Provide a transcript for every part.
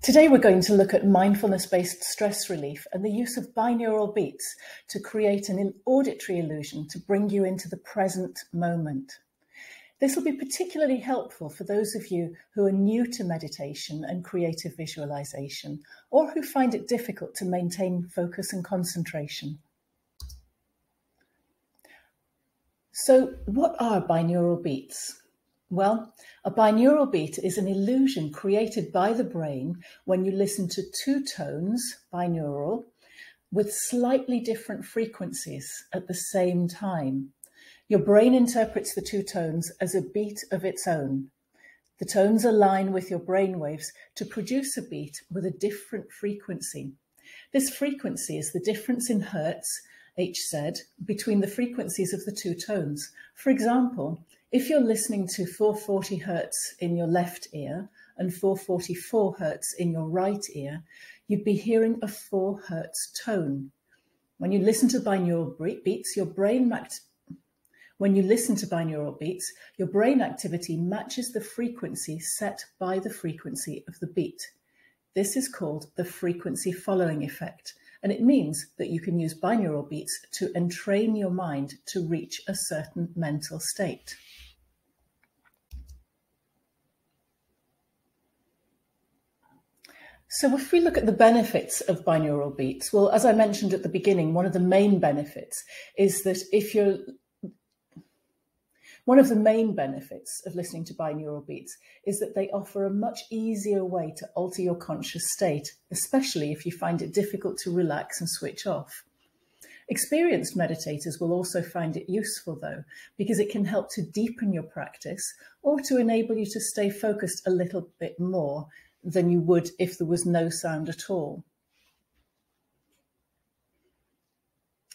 Today we're going to look at mindfulness-based stress relief and the use of binaural beats to create an auditory illusion to bring you into the present moment. This will be particularly helpful for those of you who are new to meditation and creative visualization, or who find it difficult to maintain focus and concentration. So what are binaural beats? Well, a binaural beat is an illusion created by the brain when you listen to two tones, binaural, with slightly different frequencies at the same time. Your brain interprets the two tones as a beat of its own. The tones align with your brain waves to produce a beat with a different frequency. This frequency is the difference in hertz, Hz, between the frequencies of the two tones. For example, if you're listening to 440 hertz in your left ear and 444 hertz in your right ear, you'd be hearing a 4 hertz tone. When you listen to binaural beats, your brain activity matches the frequency set by the frequency of the beat. This is called the frequency following effect, and it means that you can use binaural beats to entrain your mind to reach a certain mental state. So if we look at the benefits of binaural beats, well, as I mentioned at the beginning, one of the main benefits of listening to binaural beats is that they offer a much easier way to alter your conscious state, especially if you find it difficult to relax and switch off. Experienced meditators will also find it useful, though, because it can help to deepen your practice or to enable you to stay focused a little bit more than you would if there was no sound at all.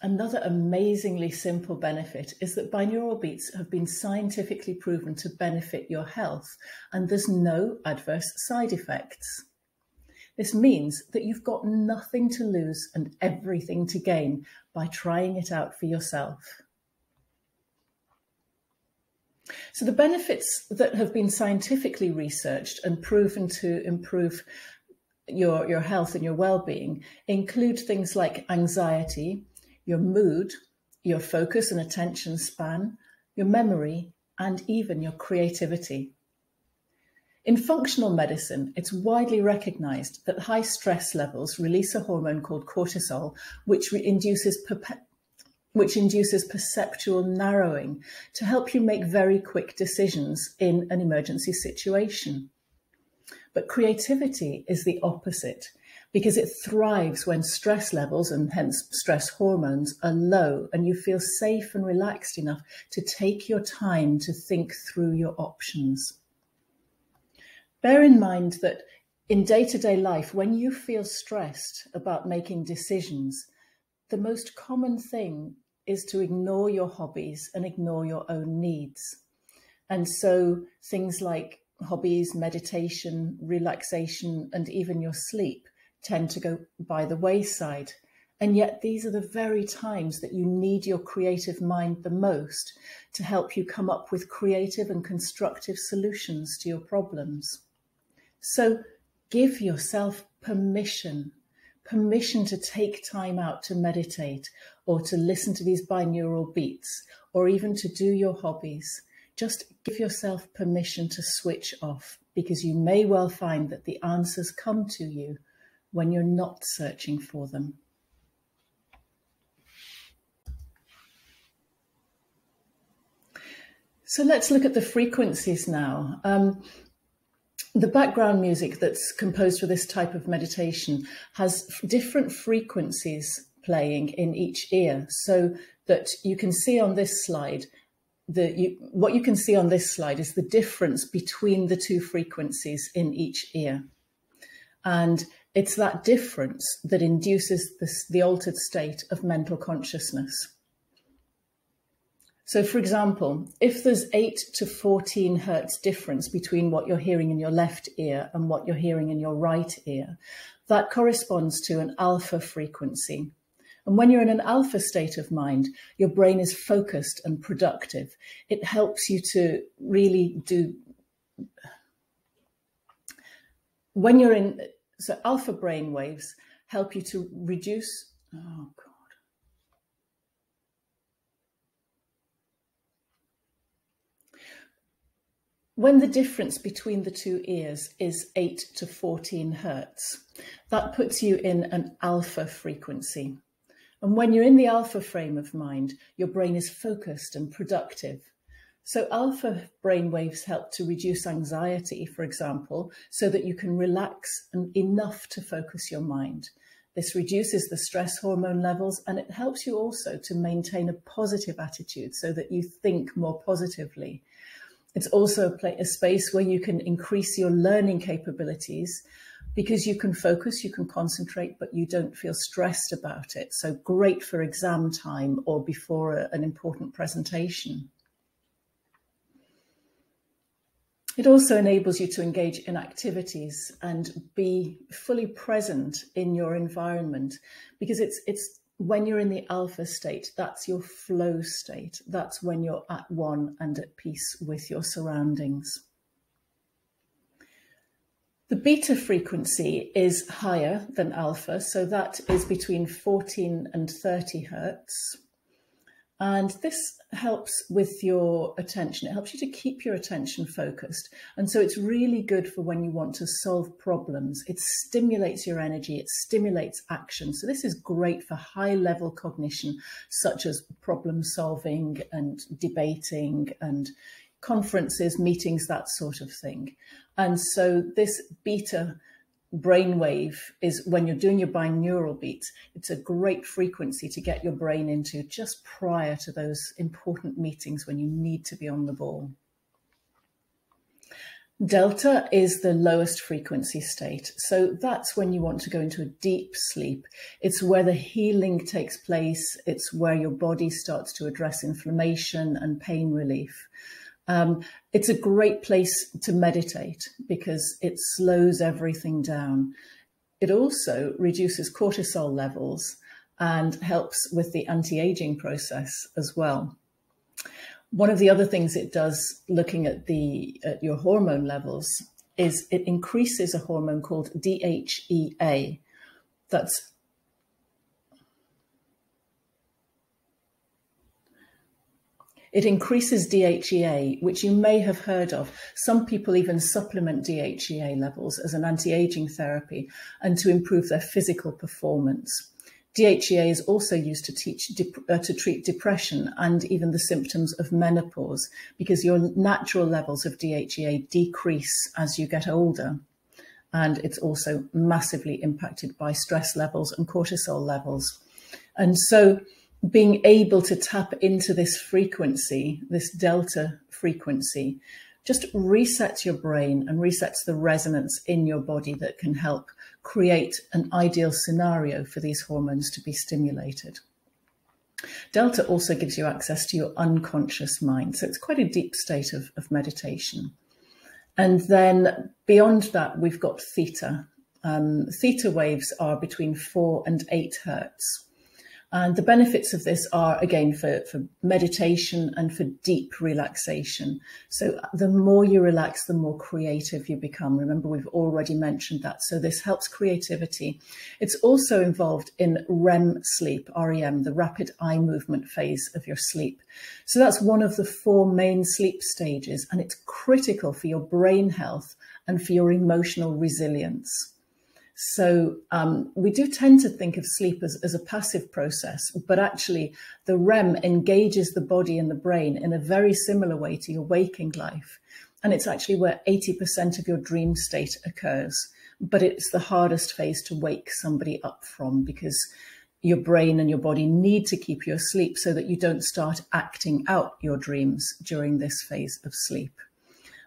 Another amazingly simple benefit is that binaural beats have been scientifically proven to benefit your health, and there's no adverse side effects. This means that you've got nothing to lose and everything to gain by trying it out for yourself. So the benefits that have been scientifically researched and proven to improve your health and your well-being include things like anxiety, your mood, your focus and attention span, your memory, and even your creativity. In functional medicine, it's widely recognized that high stress levels release a hormone called cortisol, which induces perceptual narrowing to help you make very quick decisions in an emergency situation. But creativity is the opposite, because it thrives when stress levels, and hence stress hormones, are low and you feel safe and relaxed enough to take your time to think through your options. Bear in mind that in day-to-day life, when you feel stressed about making decisions, the most common thing is to ignore your hobbies and ignore your own needs. And so things like hobbies, meditation, relaxation, and even your sleep tend to go by the wayside. And yet these are the very times that you need your creative mind the most to help you come up with creative and constructive solutions to your problems. So give yourself permission to take time out to meditate, or to listen to these binaural beats, or even to do your hobbies. Just give yourself permission to switch off, because you may well find that the answers come to you when you're not searching for them. So let's look at the frequencies now. The background music that's composed for this type of meditation has different frequencies playing in each ear, so that you can see on this slide, what you can see on this slide is the difference between the two frequencies in each ear. And it's that difference that induces the altered state of mental consciousness. So for example, if there's 8 to 14 hertz difference between what you're hearing in your left ear and what you're hearing in your right ear, that corresponds to an alpha frequency. And when you're in an alpha state of mind, your brain is focused and productive. It helps you to really do, when you're in So alpha brain waves help you to reduce, oh God. When the difference between the two ears is 8 to 14 hertz, that puts you in an alpha frequency. And when you're in the alpha frame of mind, your brain is focused and productive. So alpha brain waves help to reduce anxiety, for example, so that you can relax enough to focus your mind. This reduces the stress hormone levels, and it helps you also to maintain a positive attitude so that you think more positively. It's also a space where you can increase your learning capabilities because you can focus, you can concentrate, but you don't feel stressed about it. So great for exam time or before an important presentation. It also enables you to engage in activities and be fully present in your environment, because it's when you're in the alpha state, that's your flow state. That's when you're at one and at peace with your surroundings. The beta frequency is higher than alpha, so that is between 14 and 30 hertz. And this helps with your attention. It helps you to keep your attention focused. And so it's really good for when you want to solve problems. It stimulates your energy. It stimulates action. So this is great for high level cognition, such as problem solving and debating and conferences, meetings, that sort of thing. And so this beta brainwave is when you're doing your binaural beats. It's a great frequency to get your brain into just prior to those important meetings when you need to be on the ball. Delta is the lowest frequency state. So that's when you want to go into a deep sleep. It's where the healing takes place. It's where your body starts to address inflammation and pain relief. It's a great place to meditate because it slows everything down. It also reduces cortisol levels and helps with the anti-aging process as well. One of the other things it does, looking at your hormone levels, is it increases a hormone called DHEA. It increases DHEA, which you may have heard of. Some people even supplement DHEA levels as an anti-aging therapy and to improve their physical performance. DHEA is also used to treat depression and even the symptoms of menopause, because your natural levels of DHEA decrease as you get older. And it's also massively impacted by stress levels and cortisol levels. And so being able to tap into this frequency, this delta frequency, just resets your brain and resets the resonance in your body that can help create an ideal scenario for these hormones to be stimulated. Delta also gives you access to your unconscious mind. So it's quite a deep state of meditation. And then beyond that, we've got theta. Theta waves are between 4 and 8 hertz. And the benefits of this are, again, for meditation and for deep relaxation. So the more you relax, the more creative you become. Remember, we've already mentioned that. So this helps creativity. It's also involved in REM sleep, REM, the rapid eye movement phase of your sleep. So that's one of the 4 main sleep stages, and it's critical for your brain health and for your emotional resilience. So we do tend to think of sleep as a passive process, but actually the REM engages the body and the brain in a very similar way to your waking life. And it's actually where 80% of your dream state occurs. But it's the hardest phase to wake somebody up from, because your brain and your body need to keep you asleep so that you don't start acting out your dreams during this phase of sleep.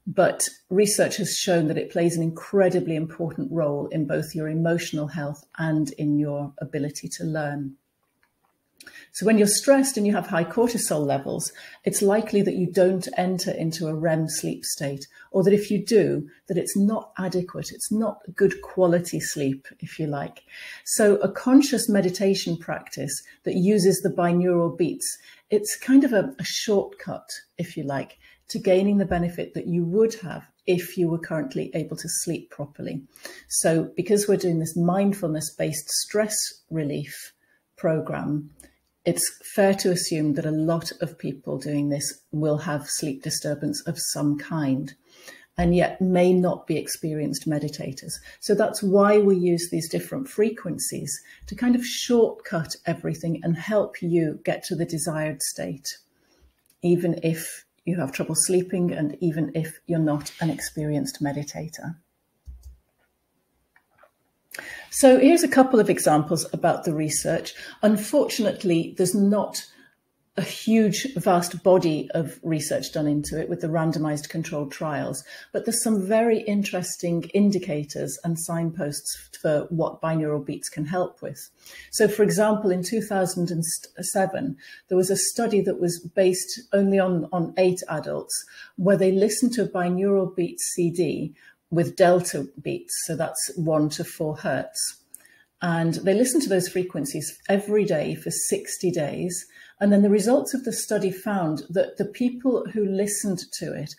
But research has shown that it plays an incredibly important role in both your emotional health and in your ability to learn. So when you're stressed and you have high cortisol levels, it's likely that you don't enter into a REM sleep state, or that if you do, that it's not adequate. It's not good quality sleep, if you like. So a conscious meditation practice that uses the binaural beats, it's kind of a shortcut, if you like, to gaining the benefit that you would have if you were currently able to sleep properly. So because we're doing this mindfulness-based stress relief program, it's fair to assume that a lot of people doing this will have sleep disturbance of some kind, and yet may not be experienced meditators. So that's why we use these different frequencies to kind of shortcut everything and help you get to the desired state, even if you have trouble sleeping and even if you're not an experienced meditator. So here's a couple of examples about the research. Unfortunately, there's not a huge, vast body of research done into it with the randomized controlled trials, but there's some very interesting indicators and signposts for what binaural beats can help with. So for example, in 2007, there was a study that was based only on 8 adults where they listened to a binaural beats CD with delta beats, so that's 1 to 4 hertz. And they listened to those frequencies every day for 60 days. And then the results of the study found that the people who listened to it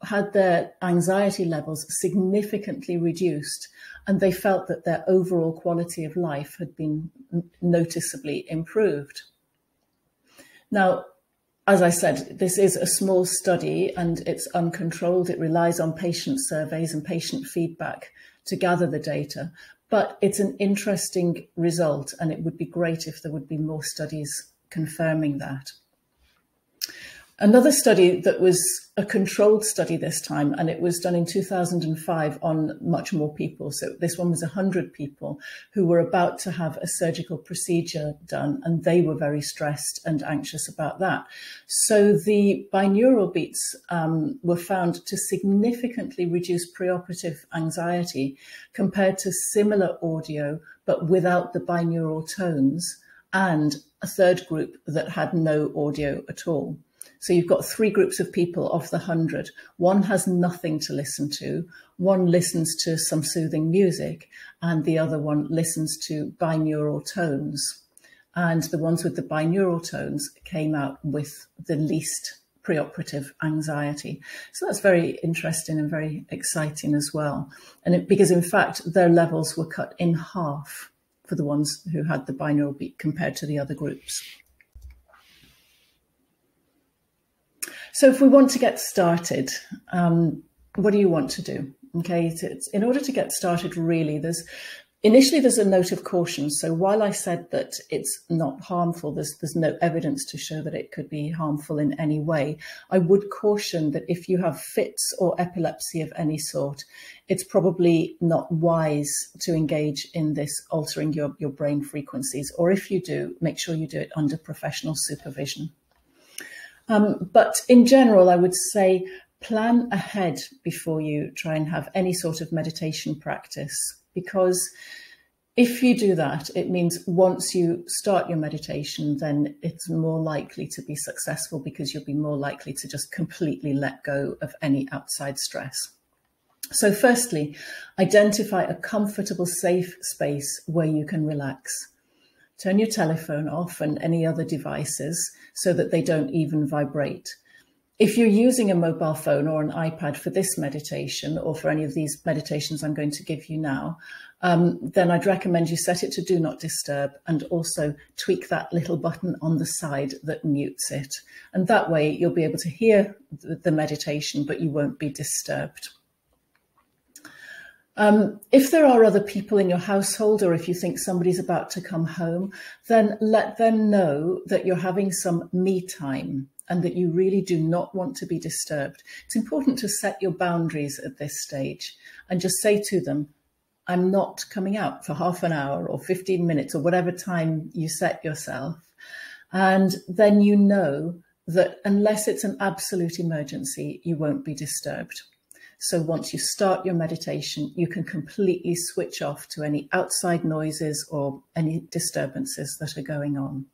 had their anxiety levels significantly reduced, and they felt that their overall quality of life had been noticeably improved. Now, as I said, this is a small study and it's uncontrolled. It relies on patient surveys and patient feedback to gather the data, but it's an interesting result, and it would be great if there would be more studies confirming that. Another study that was a controlled study this time, and it was done in 2005 on much more people. So this one was 100 people who were about to have a surgical procedure done, and they were very stressed and anxious about that. So the binaural beats were found to significantly reduce preoperative anxiety compared to similar audio, but without the binaural tones, and a third group that had no audio at all. So you've got 3 groups of people of the 100. One has nothing to listen to, one listens to some soothing music, and the other one listens to binaural tones. And the ones with the binaural tones came out with the least preoperative anxiety. So that's very interesting and very exciting as well. And because in fact, their levels were cut in half for the ones who had the binaural beat compared to the other groups. So if we want to get started, what do you want to do? Okay, in order to get started, really, initially there's a note of caution. So while I said that it's not harmful, there's no evidence to show that it could be harmful in any way. I would caution that if you have fits or epilepsy of any sort, it's probably not wise to engage in this altering your brain frequencies. Or if you do, make sure you do it under professional supervision. But in general, I would say plan ahead before you try and have any sort of meditation practice, because if you do that, it means once you start your meditation, then it's more likely to be successful because you'll be more likely to just completely let go of any outside stress. So firstly, identify a comfortable, safe space where you can relax. Turn your telephone off and any other devices so that they don't even vibrate. If you're using a mobile phone or an iPad for this meditation or for any of these meditations I'm going to give you now, then I'd recommend you set it to Do Not Disturb and also tweak that little button on the side that mutes it. And that way you'll be able to hear the meditation, but you won't be disturbed. If there are other people in your household, or if you think somebody's about to come home, then let them know that you're having some me time and that you really do not want to be disturbed. It's important to set your boundaries at this stage and just say to them, I'm not coming out for half an hour or 15 minutes or whatever time you set yourself. And then you know that unless it's an absolute emergency, you won't be disturbed. So once you start your meditation, you can completely switch off to any outside noises or any disturbances that are going on.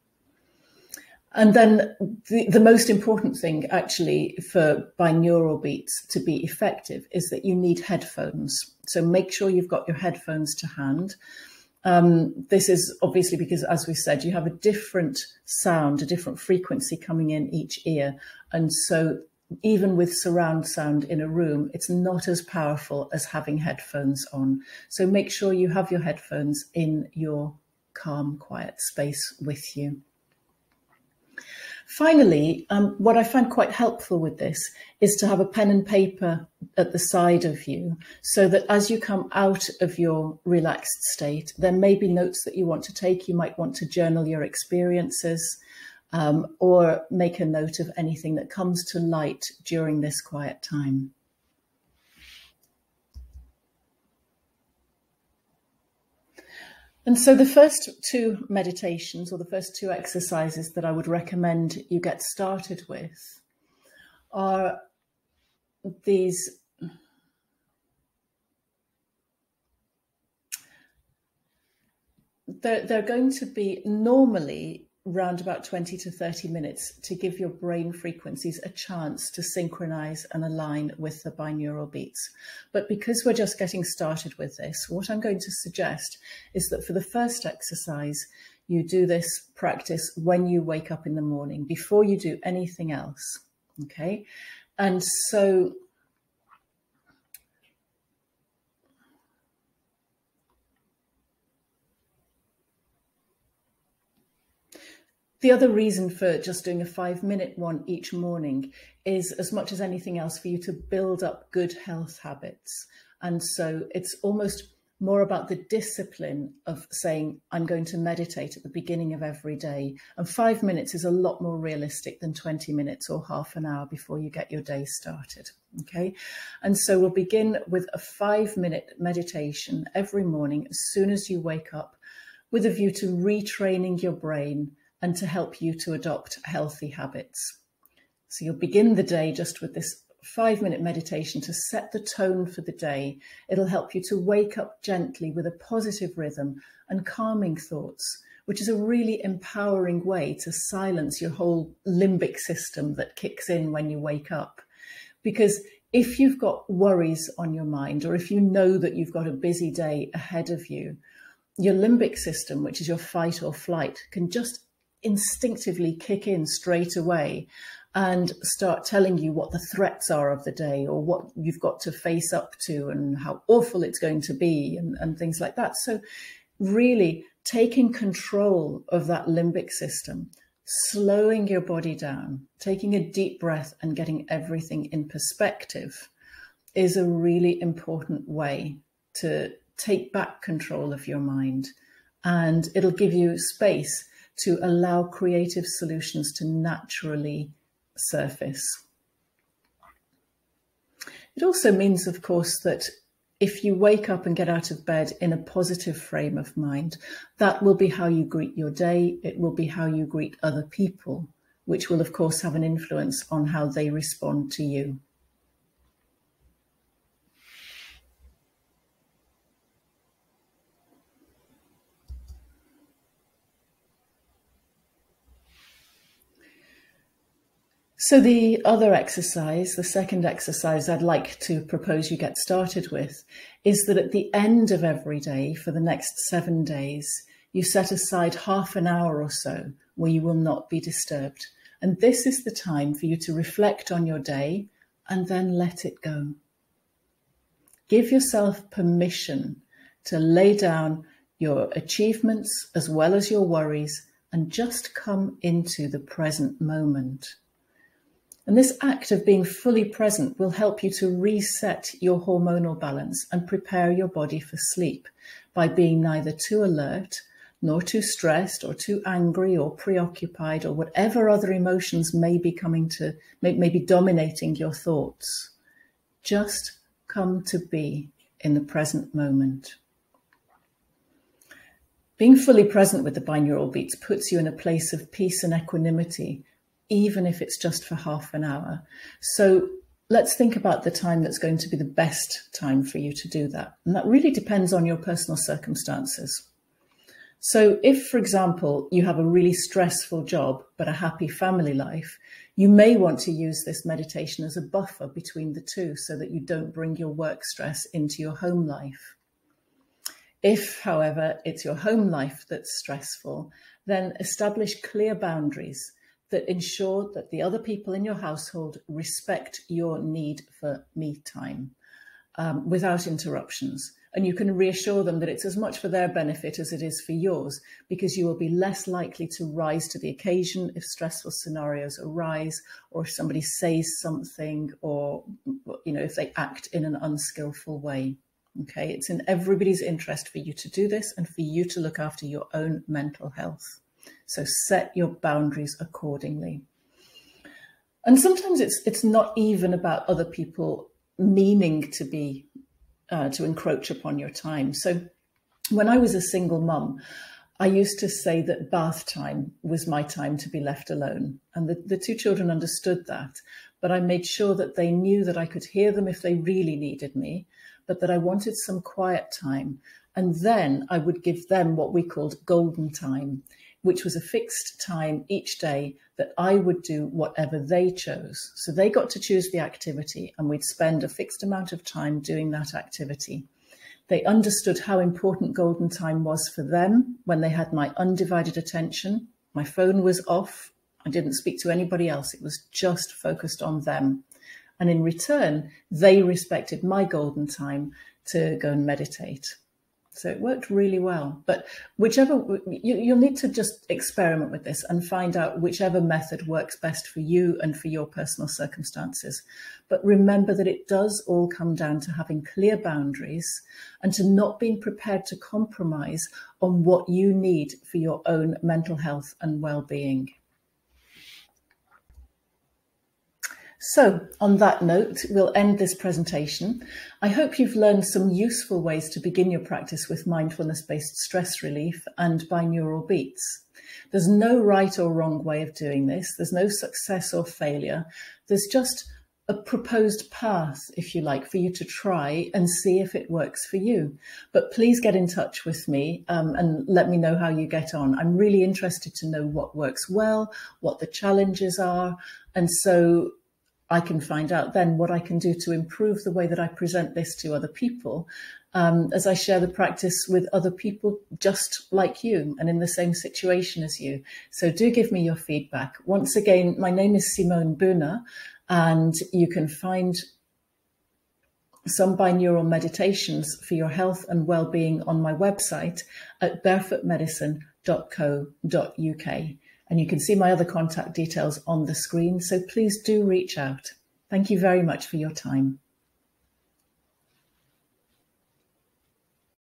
And then the most important thing actually for binaural beats to be effective is that you need headphones. So make sure you've got your headphones to hand. This is obviously because, as we said, you have a different sound, a different frequency coming in each ear. And so even with surround sound in a room, it's not as powerful as having headphones on. So make sure you have your headphones in your calm, quiet space with you. Finally, what I find quite helpful with this is to have a pen and paper at the side of you, so that as you come out of your relaxed state, there may be notes that you want to take. You might want to journal your experiences, or make a note of anything that comes to light during this quiet time. And so the first two meditations, or the first two exercises that I would recommend you get started with, are these they're going to be normally around about 20 to 30 minutes to give your brain frequencies a chance to synchronize and align with the binaural beats. But because we're just getting started with this, what I'm going to suggest is that for the first exercise, you do this practice when you wake up in the morning, before you do anything else, okay? And so the other reason for just doing a 5-minute one each morning is, as much as anything else, for you to build up good health habits. And so it's almost more about the discipline of saying, I'm going to meditate at the beginning of every day. And 5 minutes is a lot more realistic than 20 minutes or half an hour before you get your day started. Okay. And so we'll begin with a 5-minute meditation every morning as soon as you wake up, with a view to retraining your brain and to help you to adopt healthy habits. So you'll begin the day just with this 5-minute meditation to set the tone for the day. It'll help you to wake up gently with a positive rhythm and calming thoughts, which is a really empowering way to silence your whole limbic system that kicks in when you wake up. Because if you've got worries on your mind, or if you know that you've got a busy day ahead of you, your limbic system, which is your fight or flight, can just instinctively kick in straight away and start telling you what the threats are of the day, or what you've got to face up to and how awful it's going to be, and things like that. So really taking control of that limbic system, slowing your body down, taking a deep breath and getting everything in perspective is a really important way to take back control of your mind. And it'll give you space to allow creative solutions to naturally surface. It also means, of course, that if you wake up and get out of bed in a positive frame of mind, that will be how you greet your day. It will be how you greet other people, which will, of course, have an influence on how they respond to you. So the other exercise, the second exercise I'd like to propose you get started with, is that at the end of every day for the next 7 days, you set aside half an hour or so where you will not be disturbed. And this is the time for you to reflect on your day and then let it go. Give yourself permission to lay down your achievements as well as your worries and just come into the present moment. And this act of being fully present will help you to reset your hormonal balance and prepare your body for sleep by being neither too alert, nor too stressed, or too angry, or preoccupied, or whatever other emotions may be dominating your thoughts. Just come to be in the present moment. Being fully present with the binaural beats puts you in a place of peace and equanimity, even if it's just for half an hour. So let's think about the time that's going to be the best time for you to do that. And that really depends on your personal circumstances. So if, for example, you have a really stressful job, but a happy family life, you may want to use this meditation as a buffer between the two so that you don't bring your work stress into your home life. If, however, it's your home life that's stressful, then establish clear boundaries that ensure that the other people in your household respect your need for me time without interruptions. And you can reassure them that it's as much for their benefit as it is for yours, because you will be less likely to rise to the occasion if stressful scenarios arise, or if somebody says something, or if they act in an unskillful way. Okay, it's in everybody's interest for you to do this and for you to look after your own mental health. So set your boundaries accordingly. And sometimes it's not even about other people meaning to be to encroach upon your time. So when I was a single mum, I used to say that bath time was my time to be left alone. And the two children understood that, but I made sure that they knew that I could hear them if they really needed me, but that I wanted some quiet time. And then I would give them what we called golden time, which was a fixed time each day that I would do whatever they chose. So they got to choose the activity, and we'd spend a fixed amount of time doing that activity. They understood how important golden time was for them when they had my undivided attention. My phone was off. I didn't speak to anybody else. It was just focused on them. And in return, they respected my golden time to go and meditate. So it worked really well. But you'll need to just experiment with this and find out whichever method works best for you and for your personal circumstances. But remember that it does all come down to having clear boundaries and to not being prepared to compromise on what you need for your own mental health and well-being. So on that note, we'll end this presentation. I hope you've learned some useful ways to begin your practice with mindfulness-based stress relief and binaural beats. There's no right or wrong way of doing this. There's no success or failure. There's just a proposed path, if you like, for you to try and see if it works for you. But please get in touch with me and let me know how you get on. I'm really interested to know what works well, what the challenges are, and so I can find out then what I can do to improve the way that I present this to other people as I share the practice with other people just like you and in the same situation as you. So do give me your feedback. Once again, my name is Simone Buna, and you can find some binaural meditations for your health and well-being on my website at barefootmedicine.co.uk. And you can see my other contact details on the screen, so please do reach out. Thank you very much for your time.